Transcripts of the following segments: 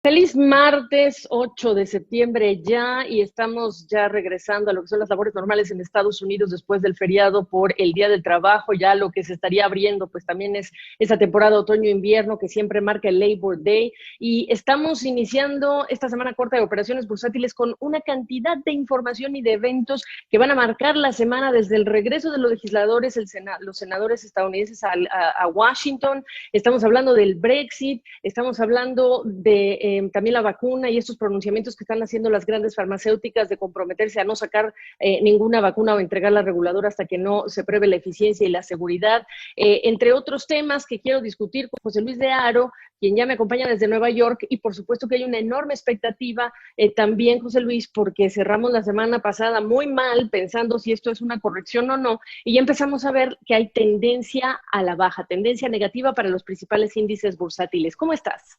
Feliz martes 8 de septiembre ya y estamos ya regresando a lo que son las labores normales en Estados Unidos después del feriado por el Día del Trabajo. Ya lo que se estaría abriendo pues también es esa temporada otoño-invierno que siempre marca el Labor Day y estamos iniciando esta semana corta de operaciones bursátiles con una cantidad de información y de eventos que van a marcar la semana desde el regreso de los legisladores, los senadores estadounidenses a Washington. Estamos hablando del Brexit, estamos hablando de también la vacuna y estos pronunciamientos que están haciendo las grandes farmacéuticas de comprometerse a no sacar ninguna vacuna o entregarla reguladora hasta que no se pruebe la eficiencia y la seguridad, entre otros temas que quiero discutir con José Luis de Haro, quien ya me acompaña desde Nueva York, y por supuesto que hay una enorme expectativa también, José Luis, porque cerramos la semana pasada muy mal pensando si esto es una corrección o no, y ya empezamos a ver que hay tendencia a la baja, tendencia negativa para los principales índices bursátiles. ¿Cómo estás?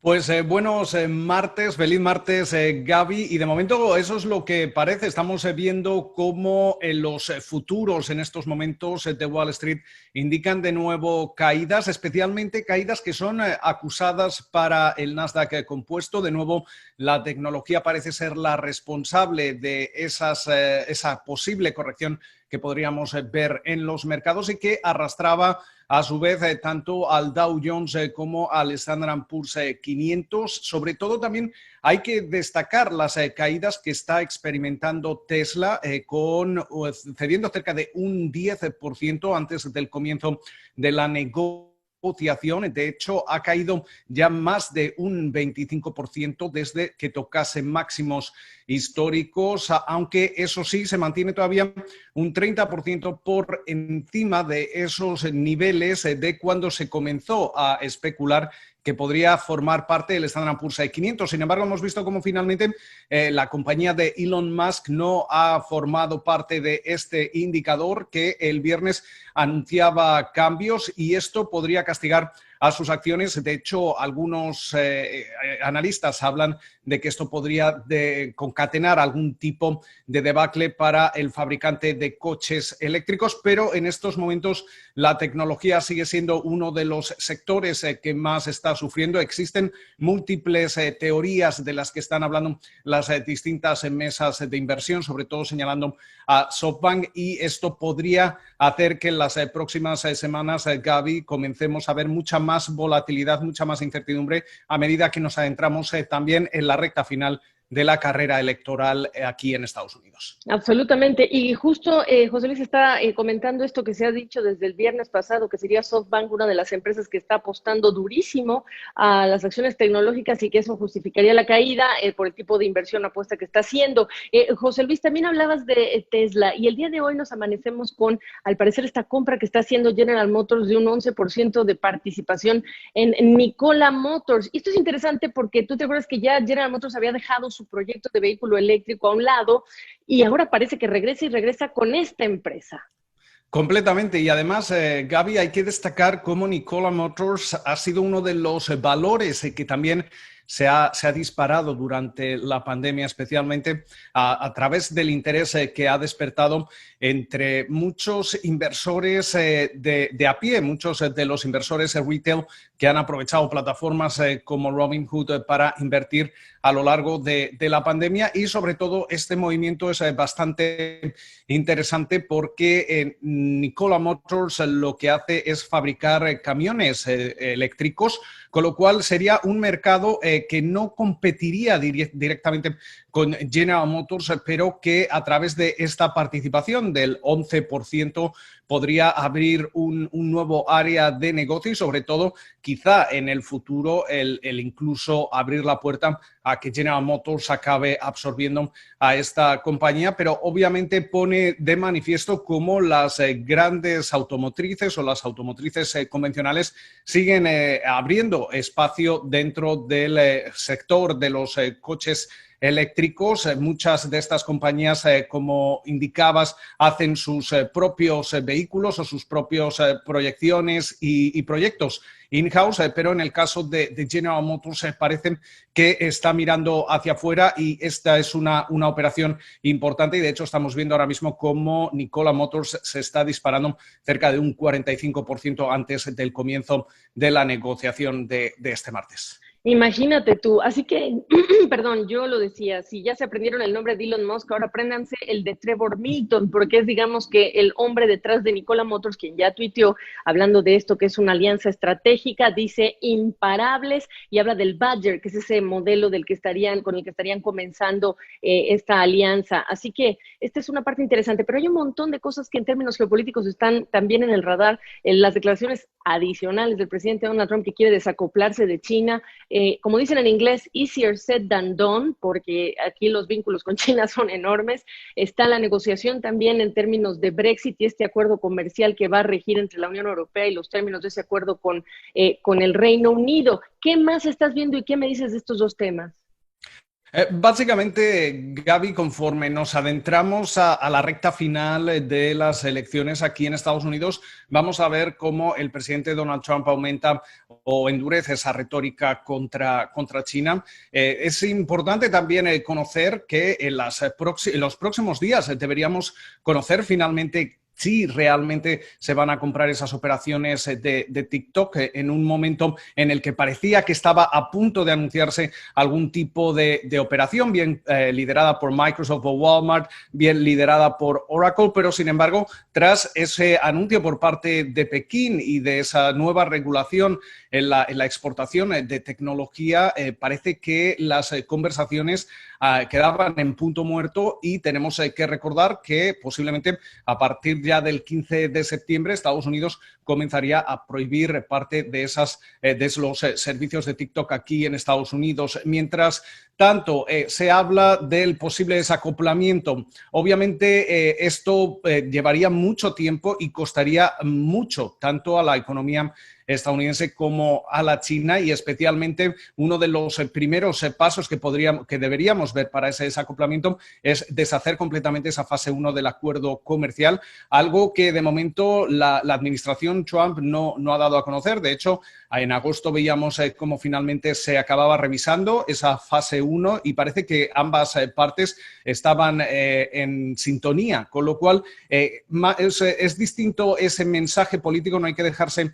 Pues buenos martes, feliz martes Gaby, y de momento eso es lo que parece. Estamos viendo cómo los futuros en estos momentos de Wall Street indican de nuevo caídas, especialmente caídas que son acusadas para el Nasdaq compuesto. De nuevo, la tecnología parece ser la responsable de esa posible corrección que podríamos ver en los mercados y que arrastraba a su vez tanto al Dow Jones como al Standard & Poor's 500. Sobre todo también hay que destacar las caídas que está experimentando Tesla, cediendo cerca de un 10% antes del comienzo de la negociación. De hecho, ha caído ya más de un 25% desde que tocase máximos históricos, aunque eso sí, se mantiene todavía un 30% por encima de esos niveles de cuando se comenzó a especular que podría formar parte del Standard & Poor's 500. Sin embargo, hemos visto cómo finalmente la compañía de Elon Musk no ha formado parte de este indicador, que el viernes anunciaba cambios, y esto podría castigar a sus acciones. De hecho, algunos analistas hablan de que esto podría concatenar algún tipo de debacle para el fabricante de coches eléctricos, pero en estos momentos la tecnología sigue siendo uno de los sectores que más está sufriendo. Existen múltiples teorías de las que están hablando las distintas mesas de inversión, sobre todo señalando a SoftBank, y esto podría hacer que en las próximas semanas, Gaby, comencemos a ver mucha más volatilidad, mucha más incertidumbre a medida que nos adentramos también en la recta final de la carrera electoral aquí en Estados Unidos. Absolutamente. Y justo José Luis está comentando esto que se ha dicho desde el viernes pasado, que sería SoftBank una de las empresas que está apostando durísimo a las acciones tecnológicas y que eso justificaría la caída por el tipo de inversión apuesta que está haciendo. José Luis, también hablabas de Tesla y el día de hoy nos amanecemos con, al parecer, esta compra que está haciendo General Motors de un 11% de participación en Nikola Motors. Y esto es interesante porque tú te acuerdas que ya General Motors había dejado su proyecto de vehículo eléctrico a un lado y ahora parece que regresa y regresa con esta empresa. Completamente. Y además, Gaby, hay que destacar cómo Nikola Motors ha sido uno de los valores que también se ha disparado durante la pandemia, especialmente a través del interés que ha despertado entre muchos inversores de a pie, muchos de los inversores retail que han aprovechado plataformas como Robinhood para invertir a lo largo de la pandemia. Y sobre todo este movimiento es bastante interesante porque Nikola Motors lo que hace es fabricar camiones eléctricos, con lo cual sería un mercado que no competiría directamente con General Motors, pero que a través de esta participación del 11% podría abrir un nuevo área de negocio y sobre todo quizá en el futuro el incluso abrir la puerta a que General Motors acabe absorbiendo a esta compañía, pero obviamente pone de manifiesto cómo las grandes automotrices o las automotrices convencionales siguen abriendo espacio dentro del sector de los coches eléctricos. Muchas de estas compañías, como indicabas, hacen sus propios vehículos o sus propias proyecciones y proyectos in-house, pero en el caso de General Motors parecen que está mirando hacia afuera y esta es una operación importante y de hecho estamos viendo ahora mismo cómo Nikola Motors se está disparando cerca de un 45% antes del comienzo de la negociación de este martes. Imagínate tú, así que, perdón, yo lo decía, si ya se aprendieron el nombre de Elon Musk, ahora apréndanse el de Trevor Milton, porque es, digamos, que el hombre detrás de Nikola Motors, quien ya tuiteó hablando de esto, que es una alianza estratégica, dice imparables, y habla del Badger, que es ese modelo con el que estarían comenzando esta alianza. Así que esta es una parte interesante, pero hay un montón de cosas que en términos geopolíticos están también en el radar. Las declaraciones adicionales del presidente Donald Trump, que quiere desacoplarse de China, como dicen en inglés, easier said than done, porque aquí los vínculos con China son enormes. Está la negociación también en términos de Brexit y este acuerdo comercial que va a regir entre la Unión Europea y los términos de ese acuerdo con el Reino Unido. ¿Qué más estás viendo y qué me dices de estos dos temas? Básicamente, Gaby, conforme nos adentramos a la recta final de las elecciones aquí en Estados Unidos, vamos a ver cómo el presidente Donald Trump aumenta o endurece esa retórica contra China. Es importante también conocer que en los próximos días deberíamos conocer finalmente si realmente se van a comprar esas operaciones de TikTok en un momento en el que parecía que estaba a punto de anunciarse algún tipo de operación, bien liderada por Microsoft o Walmart, bien liderada por Oracle, pero sin embargo, tras ese anuncio por parte de Pekín y de esa nueva regulación en la exportación de tecnología, parece que las conversaciones quedaban en punto muerto y tenemos que recordar que posiblemente a partir ya del 15 de septiembre Estados Unidos comenzaría a prohibir parte de los servicios de TikTok aquí en Estados Unidos. Mientras tanto, se habla del posible desacoplamiento. Obviamente, esto llevaría mucho tiempo y costaría mucho tanto a la economía estadounidense como a la China, y especialmente uno de los primeros pasos que deberíamos ver para ese desacoplamiento es deshacer completamente esa fase 1 del acuerdo comercial, algo que de momento la administración Trump no ha dado a conocer. De hecho, en agosto veíamos cómo finalmente se acababa revisando esa fase 1 y parece que ambas partes estaban en sintonía, con lo cual es distinto ese mensaje político. No hay que dejarse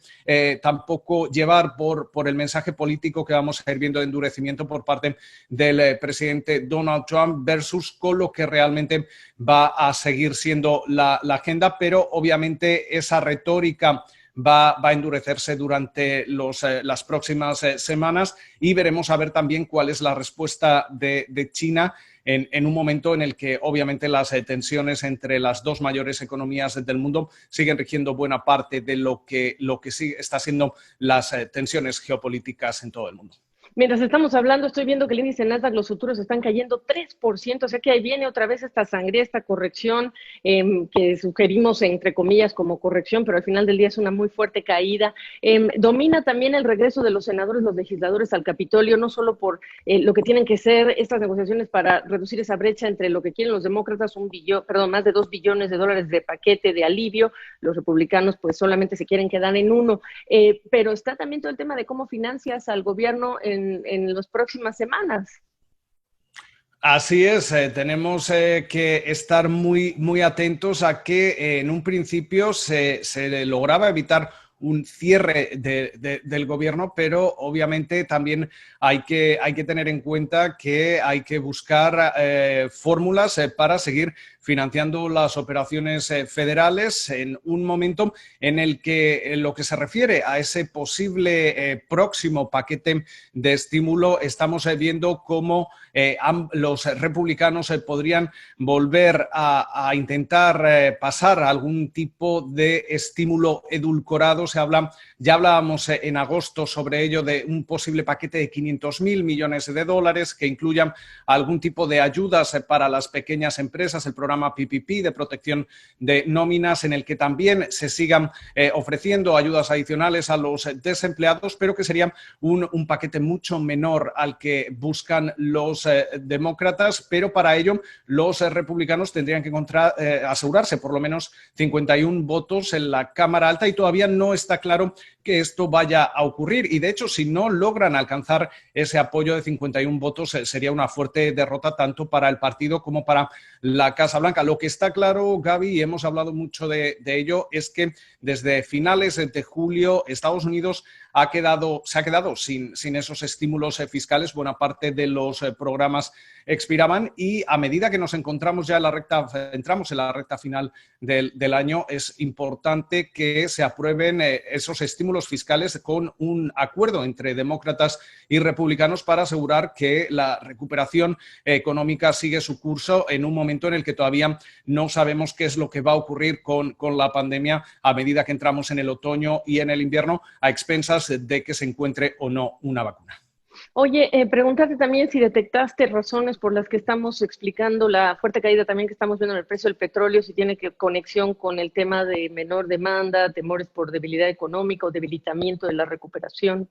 tampoco llevar por el mensaje político que vamos a ir viendo de endurecimiento por parte del presidente Donald Trump versus con lo que realmente va a seguir siendo la agenda, pero obviamente esa retórica va a endurecerse durante las próximas semanas, y veremos a ver también cuál es la respuesta de China en un momento en el que obviamente las tensiones entre las dos mayores economías del mundo siguen rigiendo buena parte de lo que sí está siendo las tensiones geopolíticas en todo el mundo. Mientras estamos hablando, estoy viendo que el índice Nasdaq, los futuros están cayendo 3%, o sea que ahí viene otra vez esta sangría, esta corrección que sugerimos entre comillas como corrección, pero al final del día es una muy fuerte caída. Domina también el regreso de los senadores, los legisladores al Capitolio, no solo por lo que tienen que ser estas negociaciones para reducir esa brecha entre lo que quieren los demócratas, más de $2 billones de paquete de alivio, los republicanos pues solamente se quieren quedar en uno, pero está también todo el tema de cómo financias al gobierno en las próximas semanas. Así es, tenemos que estar muy atentos a que en un principio se lograba evitar un cierre del gobierno, pero obviamente también hay que tener en cuenta que hay que buscar fórmulas para seguir financiando las operaciones federales en un momento en el que en lo que se refiere a ese posible próximo paquete de estímulo estamos viendo cómo los republicanos podrían volver a intentar pasar algún tipo de estímulo edulcorado. Ya hablábamos en agosto sobre ello, de un posible paquete de $500.000 millones que incluyan algún tipo de ayudas para las pequeñas empresas, el programa PPP de protección de nóminas, en el que también se sigan ofreciendo ayudas adicionales a los desempleados, pero que sería un paquete mucho menor al que buscan los demócratas, pero para ello los republicanos tendrían que asegurarse por lo menos 51 votos en la Cámara Alta, y todavía no está claro que esto vaya a ocurrir, y de hecho si no logran alcanzar ese apoyo de 51 votos sería una fuerte derrota tanto para el partido como para la Casa Blanca. Lo que está claro, Gaby, y hemos hablado mucho de ello, es que desde finales de julio Estados Unidos se ha quedado sin esos estímulos fiscales. Buena parte de los programas expiraban y a medida que nos entramos en la recta final del año, es importante que se aprueben esos estímulos fiscales con un acuerdo entre demócratas y republicanos para asegurar que la recuperación económica sigue su curso en un momento en el que todavía no sabemos qué es lo que va a ocurrir con la pandemia a medida que entramos en el otoño y en el invierno, a expensas de que se encuentre o no una vacuna. Oye, preguntarte también si detectaste razones por las que estamos explicando la fuerte caída también que estamos viendo en el precio del petróleo, si tiene conexión con el tema de menor demanda, temores por debilidad económica o debilitamiento de la recuperación.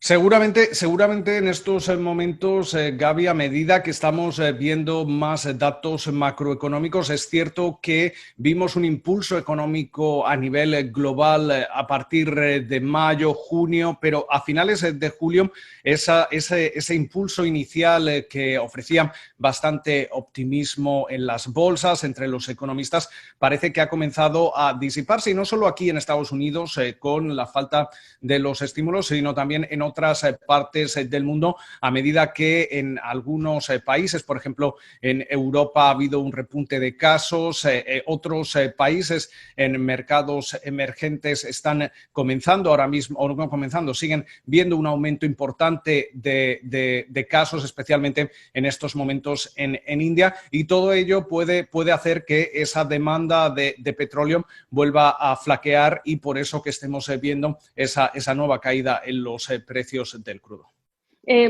Seguramente en estos momentos, Gaby, a medida que estamos viendo más datos macroeconómicos, es cierto que vimos un impulso económico a nivel global a partir de mayo, junio, pero a finales de julio ese impulso inicial que ofrecía bastante optimismo en las bolsas, entre los economistas, parece que ha comenzado a disiparse, y no solo aquí en Estados Unidos con la falta de los estímulos, sino también en otras partes del mundo, a medida que en algunos países, por ejemplo, en Europa ha habido un repunte de casos, otros países en mercados emergentes están comenzando ahora mismo, o no comenzando, siguen viendo un aumento importante de casos, especialmente en estos momentos en India, y todo ello puede hacer que esa demanda de petróleo vuelva a flaquear, y por eso que estemos viendo esa nueva caída en los precios del crudo.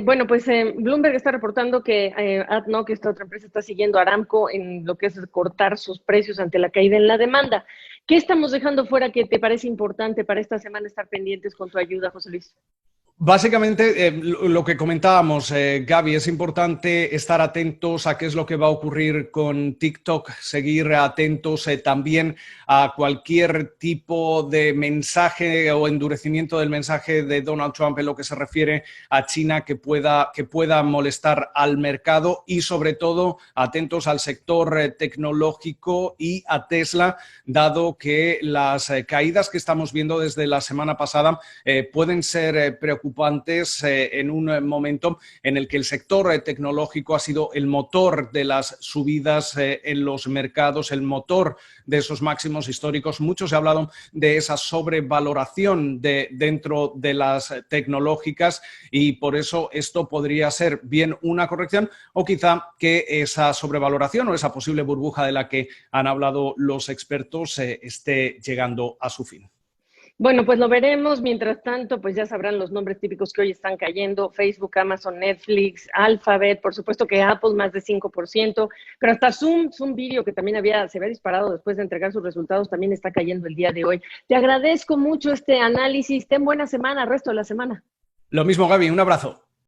Bueno, pues Bloomberg está reportando que ADNOC, esta otra empresa, está siguiendo a Aramco en lo que es cortar sus precios ante la caída en la demanda. ¿Qué estamos dejando fuera que te parece importante para esta semana estar pendientes con tu ayuda, José Luis? Básicamente, lo que comentábamos, Gaby, es importante estar atentos a qué es lo que va a ocurrir con TikTok, seguir atentos también a cualquier tipo de mensaje o endurecimiento del mensaje de Donald Trump en lo que se refiere a China que pueda molestar al mercado, y sobre todo atentos al sector tecnológico y a Tesla, dado que las caídas que estamos viendo desde la semana pasada pueden ser preocupantes en un momento en el que el sector tecnológico ha sido el motor de las subidas en los mercados, el motor de esos máximos históricos. Mucho se ha hablado de esa sobrevaloración dentro de las tecnológicas, y por eso esto podría ser bien una corrección, o quizá que esa sobrevaloración o esa posible burbuja de la que han hablado los expertos esté llegando a su fin. Bueno, pues lo veremos. Mientras tanto, pues ya sabrán los nombres típicos que hoy están cayendo: Facebook, Amazon, Netflix, Alphabet, por supuesto que Apple más de 5%, pero hasta Zoom Video, que también se había disparado después de entregar sus resultados, también está cayendo el día de hoy. Te agradezco mucho este análisis. Ten buena semana, resto de la semana. Lo mismo, Gaby, un abrazo.